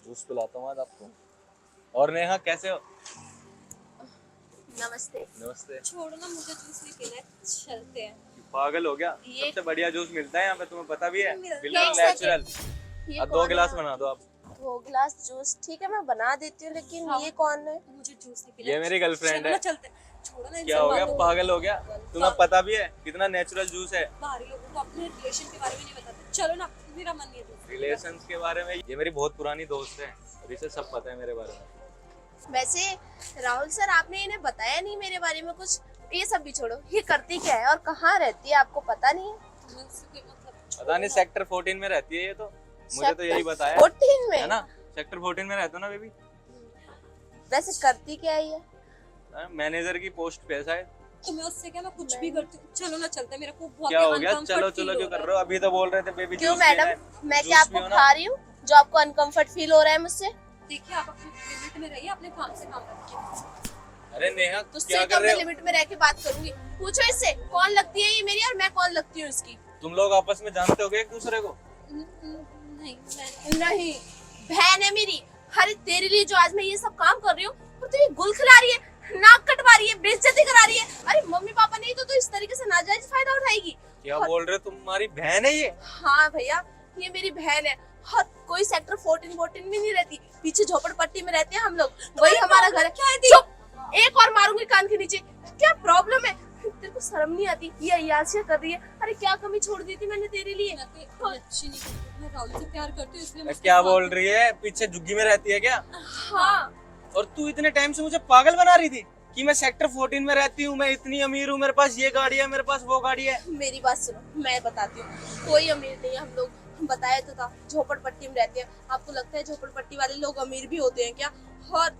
Juice पिलाता हूँ आज आपको। और नेहा कैसे हो? नमस्ते। नमस्ते। छोड़ो ना, मुझे जूस नहीं पीना है, चलते हैं। पागल हो गया? ये सबसे बढ़िया जूस मिलता है यहाँ पे, तुम्हें पता भी है, बिल्कुल एक नेचुरल। ये अब 2 कौन गिलास है? बना दो आप। 2 गिलास जूस ठीक है, मैं बना देती हूँ, लेकिन हाँ। ये कौन है? मुझे जूस नहीं पीना। ये मेरी गर्लफ्रेंड चलो ना है। चलते हैं। छोड़ो ना, क्या हो गया, पागल हो गया? तुम्हें पता भी है कितना नेचुरल जूस है। बाहरी लोगों को अपने रिलेशन के बारे में नहीं बताते। चलो ना, मेरा मन नहीं है जूस। रिलेशंस के बारे में ये मेरी बहुत पुरानी दोस्त है, और इसे सब पता है मेरे बारे में। वैसे राहुल सर, आपने इन्हें बताया नहीं मेरे बारे में कुछ। ये सब भी छोड़ो, ये करती क्या है और कहाँ रहती है, आपको पता नहीं है? मुझसे कोई मतलब पता नहीं, सेक्टर 14 में रहती है ये तो, मुझे तो यही बताया 14 में है ना। सेक्टर 14 में रहता हूँ ना बेबी। वैसे करती क्या है ये? मैनेजर की पोस्ट पे है शायद। तुम्हें उससे क्या, मैं कुछ भी करती हूँ। चलो ना चलते हैं, मेरे को बहुत क्या हो गया? uncomfort चलो feel चलो हो क्यों रहा कर है। रहे हो? अभी तो बोल रहे थे बेबी क्यों जूस पीना मैडम, है। मैं जूस क्या आपको पियो ना। खा रही हूँ जो आपको अनकंफर्ट फील हो रहा है मुझसे? देखिए, आप अपनी लिमिट में रहिए, अपने काम से काम रखिए। अरे नेहा तुझसे क्या तो कर रहे मैं हो? लिमिट में रह के बात करूंगी। पूछो इससे, कौन लगती है ये मेरी और मैं कौन लगती हूँ इसकी? तुम लोग आपस में जानते हो क्या एक दूसरे को? नहीं, मैं नहीं, बहन है मेरी। अरे तेरे लिए जो आज मैं ये सब काम कर रही हूँ, और तू ये गुल खिला रही है, नाक कटवा रही है, बेइज्जती करा रही है। अरे मम्मी पापा नहीं तो इस तरीके से नाजायज फायदा उठाएगी। क्या बोल रहे हो? तुम्हारी बहन है ये? हाँ भैया, ये मेरी बहन है। और कोई सेक्टर 14 में नहीं रहती, पीछे झोपड़पट्टी में रहते हैं हम लोग, वही हमारा घर है। चुप, एक और मारूंगी कान के नीचे। क्या प्रॉब्लम है? तेरे को शर्म नहीं आती? ये अय्याशियां कर रही है। अरे क्या कमी छोड़ दी थी मैंने तेरे लिए? कोई अच्छी नहीं करती। मैं राहुल से प्यार करती हूँ, इसलिए मैं क्या बोल रही है? पीछे झुग्गी में रहती है क्या? हाँ। और तू इतने टाइम से मुझे पागल बना रही थी कि मैं सेक्टर 14 में रहती हूँ, मैं इतनी अमीर हूँ, मेरे पास ये गाड़ी है, मेरे पास वो गाड़ी है। मेरी बात सुनो, मैं बताती हूँ। कोई अमीर नहीं है हम लोग, बताया तो था, झोपड़पट्टी में रहते हैं। आपको लगता है झोपड़पट्टी वाले लोग अमीर भी होते हैं क्या? और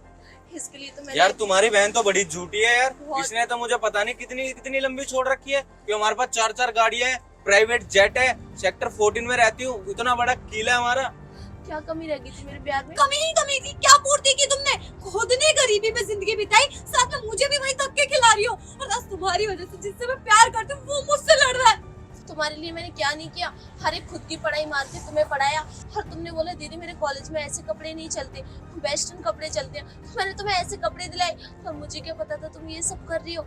इसके लिए तो मैंने यार तुम्हारी बहन तो बड़ी झूठी है यार। इसने तो मुझे पता नहीं कितनी कितनी लंबी छोड़ रखी है कि हमारे पास 4-4 गाड़ियां है, प्राइवेट जेट है, सेक्टर 14 में रहती हूँ, इतना बड़ा किला है हमारा। क्या कमी रह गई थी मेरे प्यार में? कमी ही कमी थी। क्या पूर्ति की तुमने? खुद ने गरीबी में जिंदगी बिताई, साथ में मुझे भी वही धक्के खिला रही हो। और आज तुम्हारी वजह से जिससे मैं प्यार करती हूँ वो मुझसे लड़ रहा है। तुम्हारे लिए मैंने क्या नहीं किया? हर एक खुद की पढ़ाई मार के तुम्हें पढ़ाया, और तुमने बोला दीदी मेरे कॉलेज में ऐसे कपड़े नहीं चलते, वेस्टर्न कपड़े चलते हैं, तो मैंने तुम्हें ऐसे कपड़े दिलाए। और मुझे क्या पता था तुम ये सब कर रही हो?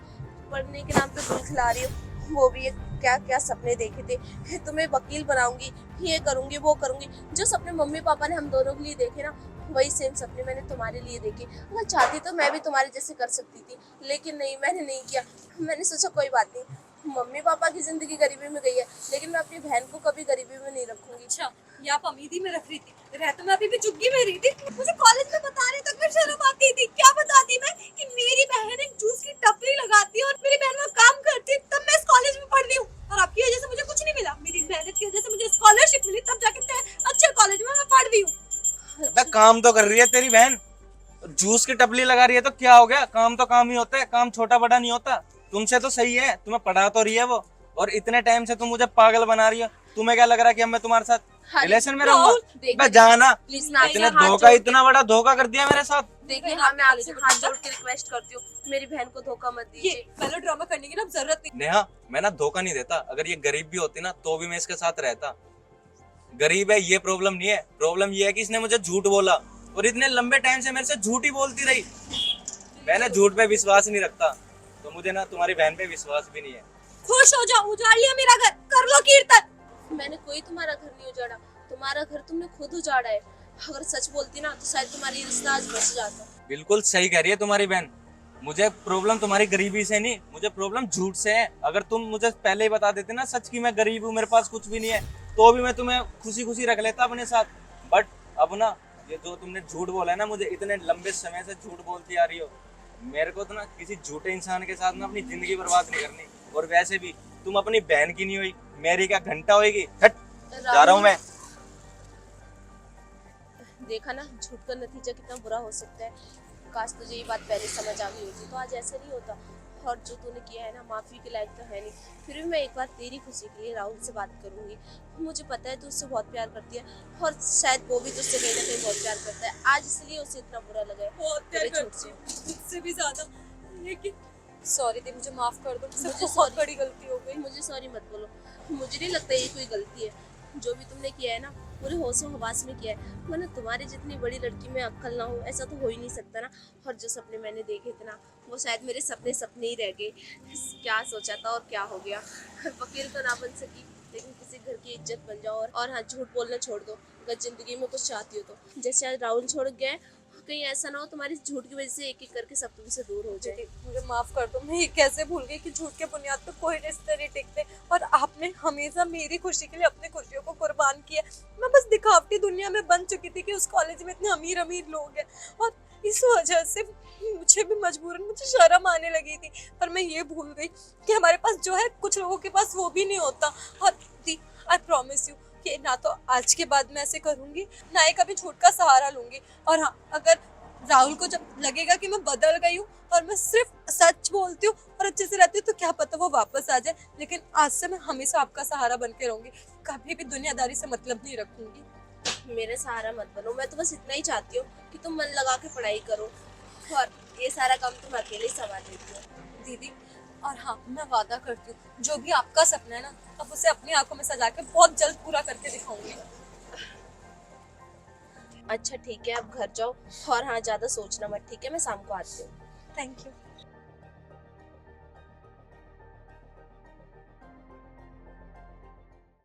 पढ़ने के नाम पे गुल खिला रही हो, वो भी ये क्या क्या सपने देखे थे, तुम्हें वकील बनाऊंगी, ये करूंगी वो करूंगी। जो सपने मम्मी पापा ने हम दोनों के लिए देखे ना, वही सेम सपने मैंने तुम्हारे लिए देखे। अगर चाहती तो मैं भी तुम्हारे जैसे कर सकती थी, लेकिन नहीं, मैंने नहीं किया। मैंने सोचा कोई बात नहीं, मम्मी पापा की जिंदगी गरीबी में गई है, लेकिन मैं अपनी बहन को कभी गरीबी में नहीं रखूंगी। अच्छा, ये आप अमीरी में रख रही थी, रह तो मैं अभी भी चुग्गी में रही थी। मुझे कॉलेज में बताने तक में शर्म आती थी। क्या बताती मैं कि मेरी बहन एक जूस की टपरी लगाती है और मेरी बहन वहाँ काम करती है, तब मैं इस कॉलेज में पढ़ रही हूँ। और आपकी वजह से मुझे कुछ नहीं मिला, मेरी मेहनत की वजह से मुझे स्कॉलरशिप मिली, तब जाके मैं अच्छे कॉलेज में मैं पढ़ रही हूँ। अबे काम तो कर रही है तेरी बहन, जूस की टपली लगा रही है तो क्या हो गया? काम तो काम ही होता है, काम छोटा बड़ा नहीं होता। तुमसे तो सही है, तुम्हें पढ़ा तो रही है वो, और इतने टाइम से तुम मुझे पागल बना रही हो। तुम्हें क्या लग रहा है कि अब मैं तुम्हारे साथ रिलेशन में रहूंगा? मैं जाना, प्लीज ना, इतने धोखा, इतना बड़ा धोखा कर दिया मेरे साथ। देखिए हाँ, मैं आपसे हाथ जोड़ के रिक्वेस्ट करती हूँ, मेरी बहन को धोखा मत ये दीजिए। मेलो ड्रामा करने की ना जरूरत नहीं। नेहा, मैं ना धोखा नहीं देता। अगर ये गरीब भी होती ना तो भी मैं इसके साथ रहता। गरीब है ये प्रॉब्लम नहीं है, प्रॉब्लम ये है कि इसने मुझे झूठ बोला, और इतने लंबे टाइम से मेरे से झूठ ही बोलती रही। मैंने झूठ पे विश्वास नहीं रखता, तो मुझे ना तुम्हारी बहन पे विश्वास भी नहीं है। खुश हो जाओ, उजाड़ लिया मेरा घर, कर लो कीर्तन। मैंने कोई तुम्हारा घर नहीं उजाड़ा, तुम्हारा घर तुमने खुद उजाड़ा है। अगर सच बोलती ना तो शायद तुम्हारी रिश्ता आज बच जाता। बिल्कुल सही कह रही है तुम्हारी बहन। मुझे प्रॉब्लम तुम्हारी गरीबी से नहीं, मुझे प्रॉब्लम झूठ से है। अगर तुम मुझे पहले ही बता देते ना सच की मैं गरीब हूँ, मेरे पास कुछ भी नहीं है, तो भी मैं तुम्हें खुशी खुशी रख लेता अपने साथ। बट अब ना, ये जो तुमने झूठ बोला है ना, मुझे इतने लंबे समय से झूठ बोलती आ रही हो, मेरे को तो ना किसी झूठे इंसान के साथ ना अपनी जिंदगी बर्बाद नहीं करनी। और वैसे भी तुम अपनी बहन की नहीं हुई, मेरी क्या घंटा होगी? हट, जा रहा हूँ मैं। देखा ना, झूठ का नतीजा कितना बुरा हो सकता है। काश तुझे ये बात पहले समझ आ गई होती तो आज ऐसे नहीं होता। और जो तूने किया है ना, माफी के लायक तो है नहीं, फिर भी मैं एक बार तेरी खुशी के लिए राहुल से बात करूंगी। मुझे पता है तू उससे बहुत प्यार करती है, और शायद वो भी तुझसे कहीं ना कहीं बहुत प्यार करता है। आज इसलिए उसे इतना बुरा लगा है बहुत प्यार तेरे झूठ करती से। हूँ, मुझसे भी ज्यादा। लेकिन सॉरी दी, मुझे माफ कर दो, मुझसे मुझे बहुत sorry। बड़ी गलती हो गई। मुझे सॉरी मत बोलो, मुझे नहीं लगता ये कोई गलती है। जो भी तुमने किया है ना, पूरे होशो हवास में किया है, वरना तुम्हारी जितनी बड़ी लड़की में अक्ल ना हो ऐसा तो हो ही नहीं सकता ना। और जो सपने मैंने देखे थे ना वो शायद मेरे सपने सपने ही रह गए। क्या सोचा था और क्या हो गया। वकील तो ना बन सकी लेकिन किसी घर की इज्जत बन जाओ। और हाँ, झूठ बोलना छोड़ दो अगर जिंदगी में कुछ चाहती हो तो। जैसे आज राहुल छोड़ गए, कहीं ऐसा ना हो तुम्हारी झूठ की वजह से एक एक करके सब तुमसे दूर हो जाए। दीदी मुझे माफ कर दो, मैं ये कैसे भूल गई कि झूठ के बुनियाद पर कोई रिश्ते नहीं टिकते, और आपने हमेशा मेरी खुशी के लिए अपनी खुशियों को कुर्बान किया। मैं बस दिखावटी दुनिया में बन चुकी थी कि उस कॉलेज में इतने अमीर अमीर लोग हैं, और इस वजह से मुझे भी मजबूरन मुझे शर्म आने लगी थी। पर मैं ये भूल गई कि हमारे पास जो है कुछ लोगों के पास वो भी नहीं होता। और दी, आई प्रॉमिस यू कि ना तो आज के बाद मैं ऐसे करूंगी, ना ही कभी झूठ का सहारा लूंगी। और हाँ, अगर राहुल को जब लगेगा कि मैं बदल गई हूँ और मैं सिर्फ सच बोलती हूँ और अच्छे से रहती हूँ तो क्या पता वो वापस आ जाए, लेकिन आज से मैं हमेशा आपका सहारा बन के रहूंगी, कभी भी दुनियादारी से मतलब नहीं रखूंगी। मेरे सहारा मत बनो, मैं तो बस इतना ही चाहती हूँ कि तुम मन लगा के पढ़ाई करो और ये सारा काम तुम अकेले ही संभाल लेती हो। दीदी, और हाँ, मैं वादा करती हूँ जो भी आपका सपना है ना, अब उसे अपनी आंखों में सजा के बहुत जल्द पूरा करके दिखाऊंगी। अच्छा ठीक है, अब घर जाओ और हाँ ज्यादा सोचना मत, ठीक है? मैं शाम को आती हूँ। Thank you.